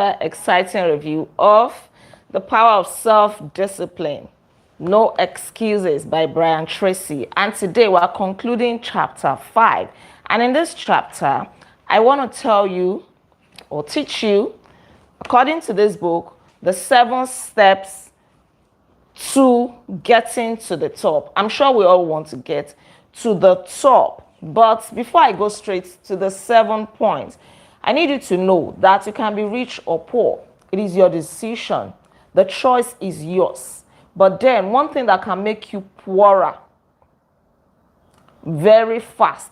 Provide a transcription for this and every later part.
exciting review of The Power of Self-Discipline, No Excuses by Brian Tracy. And today we're concluding chapter 5. And in this chapter, I want to tell you or teach you, according to this book, the 7 steps to getting to the top. I'm sure we all want to get to the top. But before I go straight to the 7 points, I need you to know that you can be rich or poor. It is your decision. The choice is yours. But then one thing that can make you poorer very fast,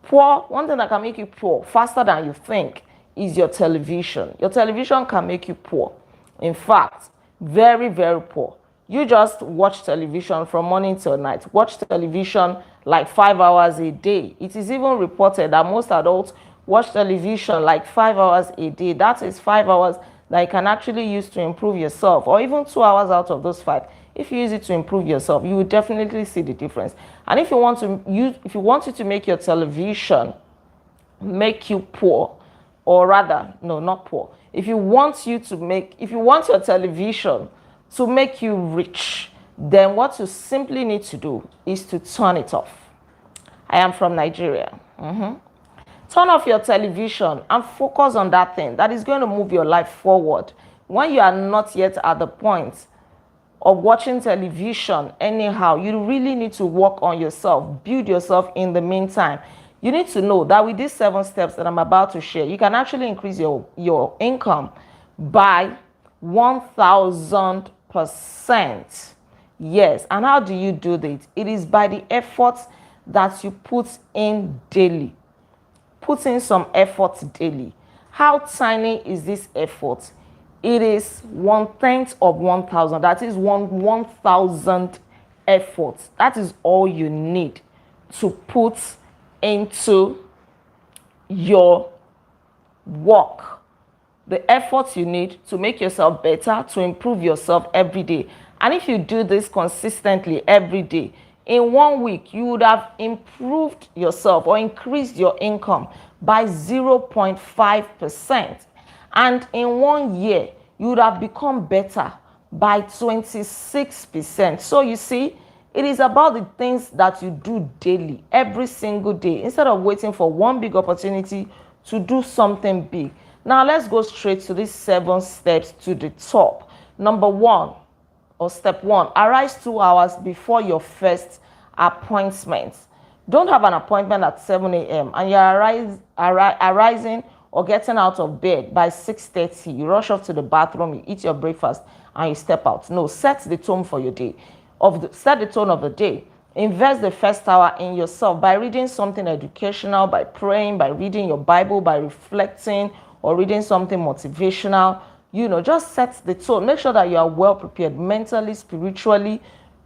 one thing that can make you poor faster than you think is your television. Your television can make you poor. In fact, very, very poor. You just watch television from morning till night. Watch television like 5 hours a day. It is even reported that most adults watch television like 5 hours a day. That is 5 hours that you can actually use to improve yourself, or even 2 hours out of those 5. If you use it to improve yourself, you will definitely see the difference. And if you want it to make your television make you poor, or rather, no, not poor. If you want your television to make you rich, then what you simply need to do is to turn it off. I am from Nigeria. Turn off your television and focus on that thing that is going to move your life forward. When you are not yet at the point of watching television anyhow, you really need to work on yourself, build yourself in the meantime. You need to know that with these 7 steps that I'm about to share, you can actually increase your income by 1,000%. Yes, and how do you do this? It is by the efforts that you put in daily. Put in some effort daily. How tiny is this effort? It is 1/10 of 1,000. That is 1,000 efforts. That is all you need to put into your work. The efforts you need to make yourself better, to improve yourself every day. And if you do this consistently every day, in 1 week, you would have improved yourself or increased your income by 0.5%. And in 1 year, you would have become better by 26%. So you see, it is about the things that you do daily, every single day, instead of waiting for one big opportunity to do something big. Now, let's go straight to these 7 steps to the top. Number 1, or step 1, arise 2 hours before your first appointment. Don't have an appointment at 7 a.m. and you're arising or getting out of bed by 6:30. You rush off to the bathroom, you eat your breakfast, and you step out. No, set the tone for your day. Set the tone of the day. Invest the first hour in yourself by reading something educational, by praying, by reading your Bible, by reflecting, or reading something motivational. Just set the tone. Make sure that you are well prepared mentally, spiritually,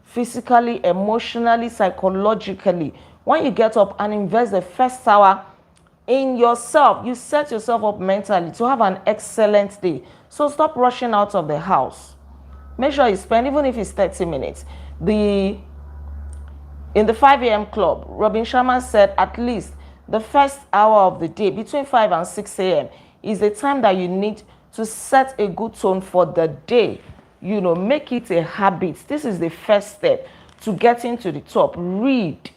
physically, emotionally, psychologically. When you get up and invest the first hour in yourself, you set yourself up mentally to have an excellent day. So stop rushing out of the house. Make sure you spend, even if it's 30 minutes. In the 5 a.m. club, Robin Sharma said at least the first hour of the day, between 5 and 6 a.m., is the time that you need to set a good tone for the day. Make it a habit. This is the first step to getting to the top. Read.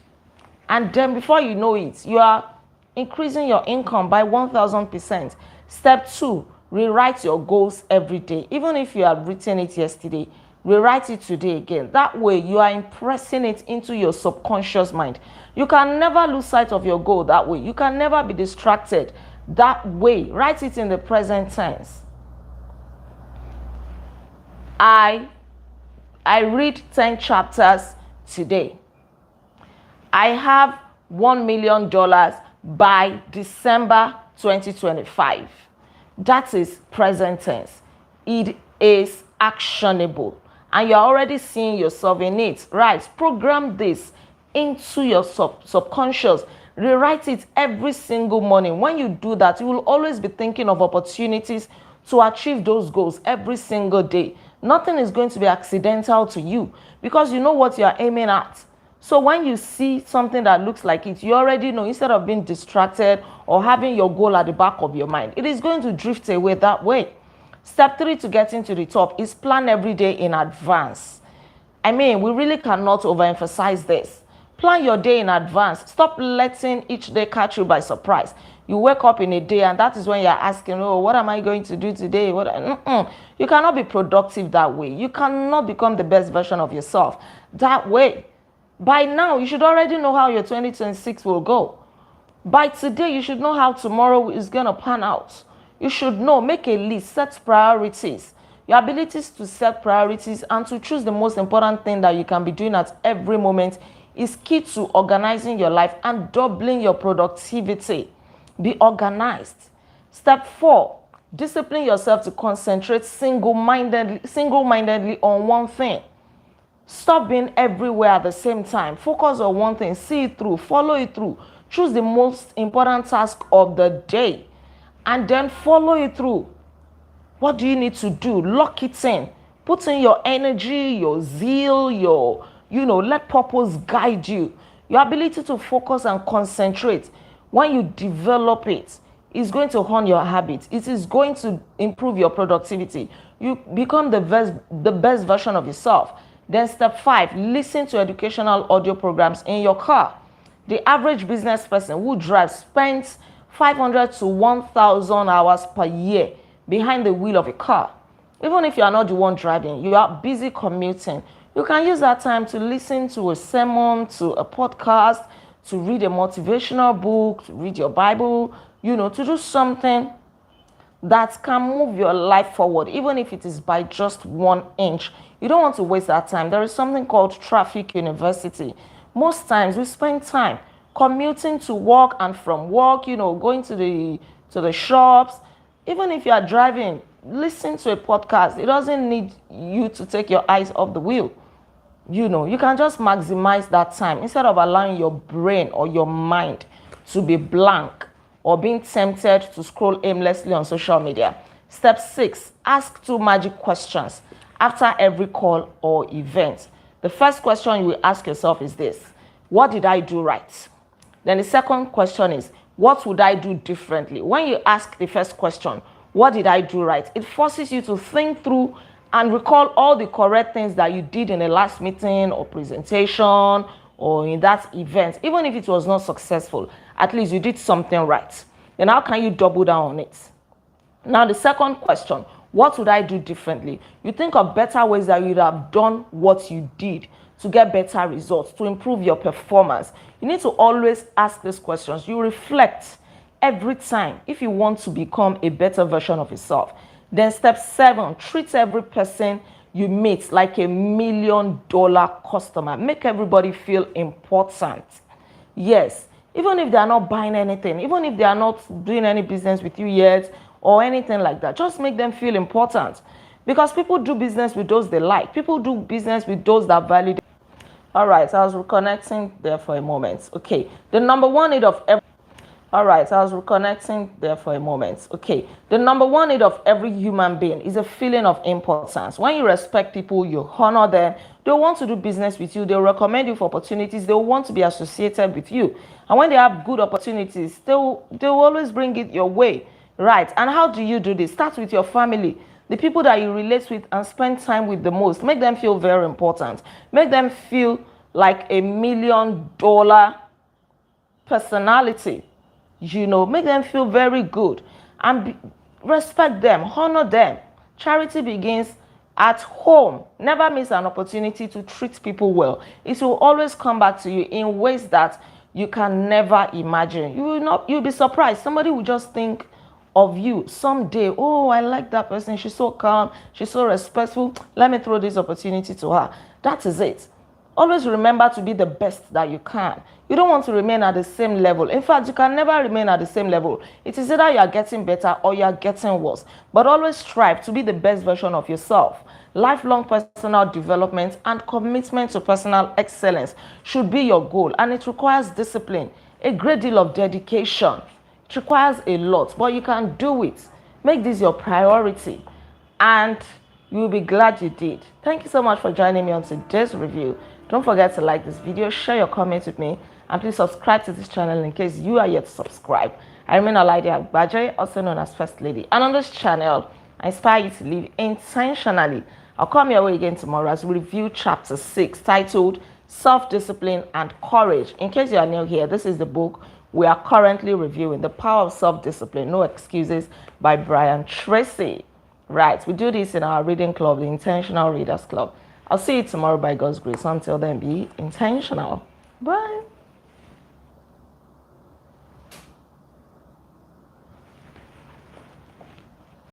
And then before you know it, you are increasing your income by 1,000%. Step 2, rewrite your goals every day. Even if you have written it yesterday, rewrite it today again. That way, you are impressing it into your subconscious mind. You can never lose sight of your goal that way. You can never be distracted that way. Write it in the present tense. I read 10 chapters today. I have $1 million by December 2025. That is present tense. It is actionable. And you're already seeing yourself in it. Right? Program this into your subconscious. Rewrite it every single morning. When you do that, you will always be thinking of opportunities to achieve those goals every single day. Nothing is going to be accidental to you because you know what you are aiming at. So when you see something that looks like it, you already know, instead of being distracted or having your goal at the back of your mind, it is going to drift away that way. Step 3 to getting to the top is plan every day in advance. I mean, we really cannot overemphasize this. Plan your day in advance. Stop letting each day catch you by surprise. You wake up in a day and that is when you're asking, oh, what am I going to do today? You cannot be productive that way. You cannot become the best version of yourself that way. By now, you should already know how your 2026 will go. By today, you should know how tomorrow is going to pan out. You should know, make a list, set priorities. Your abilities to set priorities and to choose the most important thing that you can be doing at every moment is key to organizing your life and doubling your productivity. Be organized. Step 4, discipline yourself to concentrate single-mindedly on one thing. Stop being everywhere at the same time. Focus on one thing, see it through, follow it through. Choose the most important task of the day and then follow it through. What do you need to do? Lock it in. Put in your energy, your zeal, let purpose guide you. Your ability to focus and concentrate, when you develop it, is going to hone your habits. It is going to improve your productivity. You become the best version of yourself. Then step 5, listen to educational audio programs in your car. The average business person who drives spends 500 to 1,000 hours per year behind the wheel of a car. Even if you are not the one driving, you are busy commuting. You can use that time to listen to a sermon, to a podcast, to read a motivational book, to read your Bible, to do something that can move your life forward, even if it is by just 1 inch. You don't want to waste that time. There is something called traffic university. Most times we spend time commuting to work and from work, going to the shops. Even if you are driving, listen to a podcast. It doesn't need you to take your eyes off the wheel. You can just maximize that time instead of allowing your brain or your mind to be blank or being tempted to scroll aimlessly on social media. Step 6, ask 2 magic questions after every call or event. The first question you will ask yourself is this: what did I do right? Then the second question is, what would I do differently? When you ask the first question, what did I do right? It forces you to think through and recall all the correct things that you did in the last meeting or presentation or in that event. Even if it was not successful, at least you did something right. Then how can you double down on it? Now, the second question, what would I do differently? You think of better ways that you'd have done what you did to get better results, to improve your performance. You need to always ask these questions. You reflect every time if you want to become a better version of yourself. Then step 7, treat every person you meet like $1 million customer. Make everybody feel important. Yes, even if they are not buying anything, even if they are not doing any business with you yet or anything like that, just make them feel important. Because people do business with those they like. People do business with those that value them. All right, I was reconnecting there for a moment. Okay, the number one need of every The number one need of every human being is a feeling of importance. When you respect people, you honor them, they'll want to do business with you, they'll recommend you for opportunities, they'll want to be associated with you. And when they have good opportunities, they'll always bring it your way, right? And how do you do this? Start with your family, the people that you relate with and spend time with the most. Make them feel very important. Make them feel like $1 million personality. Make them feel very good and respect them, honor them. Charity begins at home. Never miss an opportunity to treat people well. It will always come back to you in ways that you can never imagine. You'll be surprised. Somebody will just think of you someday. Oh, I like that person. She's so calm. She's so respectful. Let me throw this opportunity to her. That is it. Always remember to be the best that you can. You don't want to remain at the same level. In fact, you can never remain at the same level. It is either you are getting better or you are getting worse. But always strive to be the best version of yourself. Lifelong personal development and commitment to personal excellence should be your goal. And it requires discipline, a great deal of dedication. It requires a lot, but you can do it. Make this your priority. And you will be glad you did. Thank you so much for joining me on today's review. Don't forget to like this video, share your comments with me, and please subscribe to this channel in case you are yet to subscribe. I remain Olaide Agbaje, also known as First Lady, and on this channel, I inspire you to live intentionally. I'll come your way again tomorrow as we review chapter 6 titled Self-Discipline and Courage. In case you are new here, this is the book we are currently reviewing, The Power of Self-Discipline, No Excuses by Brian Tracy. Right, we do this in our reading club, the Intentional Readers Club. I'll see you tomorrow by God's grace. Until then, be intentional. Bye.